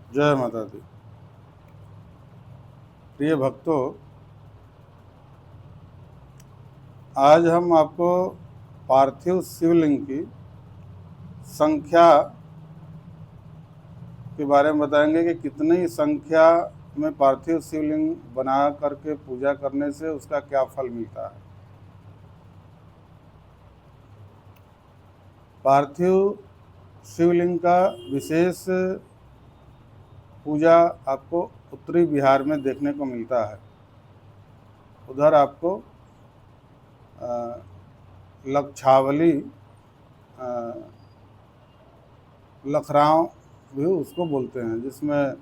जय माता दी। प्रिय भक्तों, आज हम आपको पार्थिव शिवलिंग की संख्या के बारे में बताएंगे कि कितनी संख्या में पार्थिव शिवलिंग बना करके पूजा करने से उसका क्या फल मिलता है। पार्थिव शिवलिंग का विशेष पूजा आपको उत्तरी बिहार में देखने को मिलता है। उधर आपको लक्षावली, लखराव भी उसको बोलते हैं, जिसमें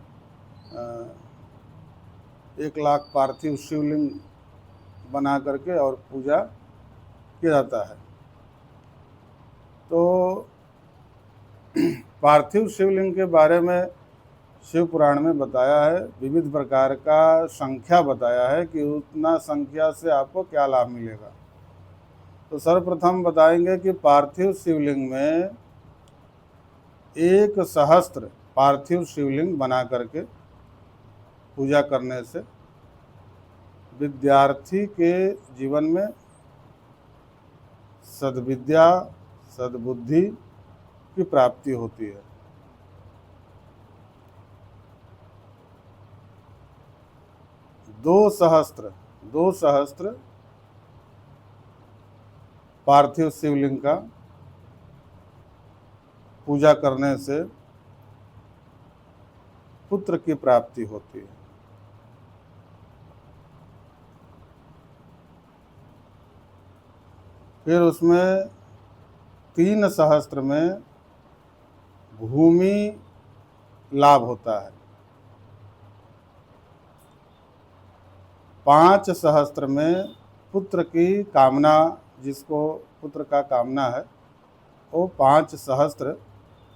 1 लाख पार्थिव शिवलिंग बना करके और पूजा किया जाता है। तो पार्थिव शिवलिंग के बारे में शिव पुराण में बताया है, विविध प्रकार का संख्या बताया है कि उतना संख्या से आपको क्या लाभ मिलेगा। तो सर्वप्रथम बताएंगे कि पार्थिव शिवलिंग में 1 सहस्त्र पार्थिव शिवलिंग बना करके पूजा करने से विद्यार्थी के जीवन में सद्विद्या, सद्बुद्धि की प्राप्ति होती है। 2 सहस्त्र पार्थिव शिवलिंग का पूजा करने से पुत्र की प्राप्ति होती है। फिर उसमें 3 सहस्त्र में भूमि लाभ होता है। 5 सहस्त्र में पुत्र की कामना, जिसको पुत्र का कामना है, वो 5 सहस्त्र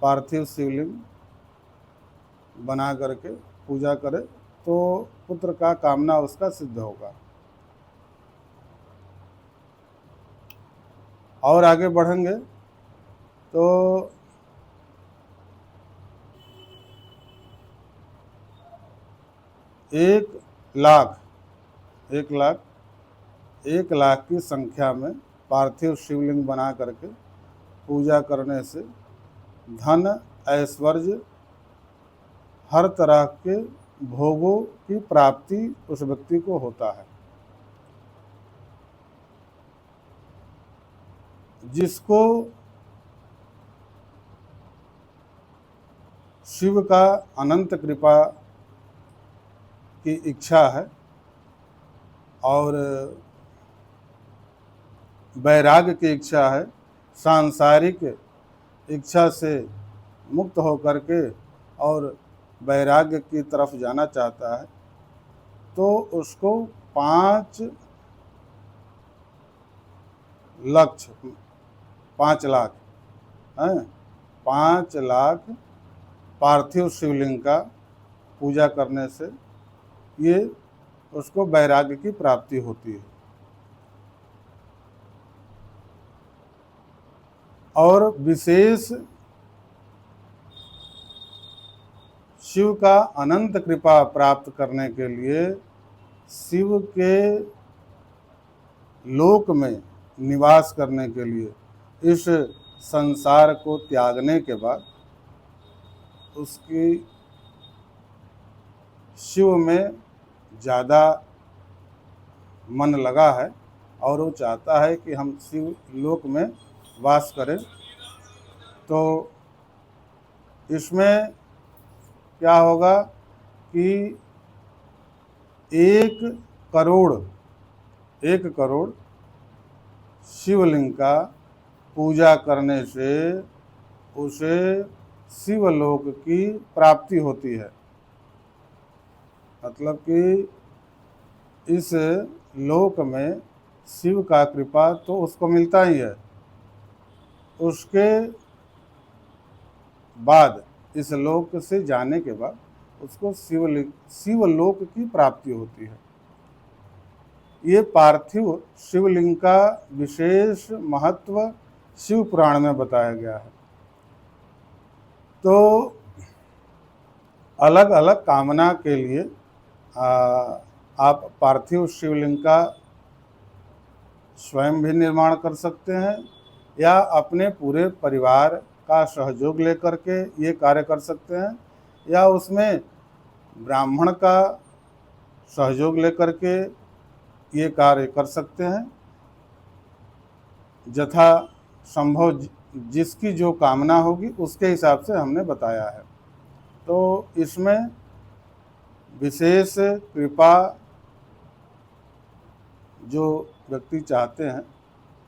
पार्थिव शिवलिंग बना करके पूजा करे तो पुत्र का कामना उसका सिद्ध होगा। और आगे बढ़ेंगे तो 1 लाख की संख्या में पार्थिव शिवलिंग बना करके पूजा करने से धन, ऐश्वर्य, हर तरह के भोगों की प्राप्ति उस व्यक्ति को होता है। जिसको शिव का अनंत कृपा की इच्छा है और वैराग्य की इच्छा है, सांसारिक इच्छा से मुक्त होकर के और वैराग्य की तरफ जाना चाहता है, तो उसको 5 लाख 5 लाख पार्थिव शिवलिंग का पूजा करने से ये उसको वैराग्य की प्राप्ति होती है। और विशेष शिव का अनंत कृपा प्राप्त करने के लिए शिव के लोक में निवास करने के लिए इस संसार को त्यागने के बाद उसकी शिव में ज़्यादा मन लगा है और वो चाहता है कि हम शिव लोक में वास करें। तो इसमें क्या होगा कि 1 करोड़ शिवलिंग का पूजा करने से उसे शिवलोक की प्राप्ति होती है। मतलब कि इस लोक में शिव का कृपा तो उसको मिलता ही है, उसके बाद इस लोक से जाने के बाद उसको शिवलोक की प्राप्ति होती है। ये पार्थिव शिवलिंग का विशेष महत्व शिव पुराण में बताया गया है। तो अलग अलग कामना के लिए आप पार्थिव शिवलिंग का स्वयं भी निर्माण कर सकते हैं या अपने पूरे परिवार का सहयोग लेकर के ये कार्य कर सकते हैं, या उसमें ब्राह्मण का सहयोग लेकर के ये कार्य कर सकते हैं। यथा संभव जिसकी जो कामना होगी उसके हिसाब से हमने बताया है। तो इसमें विशेष कृपा जो व्यक्ति चाहते हैं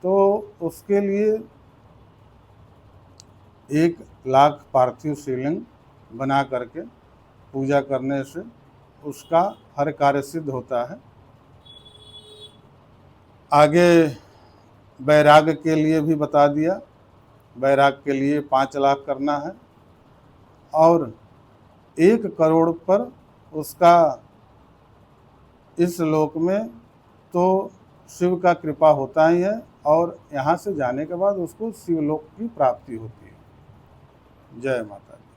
तो उसके लिए 1,00,000 पार्थिव शिवलिंग बना करके पूजा करने से उसका हर कार्य सिद्ध होता है। आगे वैराग के लिए भी बता दिया। वैराग के लिए 5,00,000 करना है और 1 करोड़ पर उसका इस लोक में तो शिव का कृपा होता ही है और यहाँ से जाने के बाद उसको शिवलोक की प्राप्ति होती है। जय माता दी।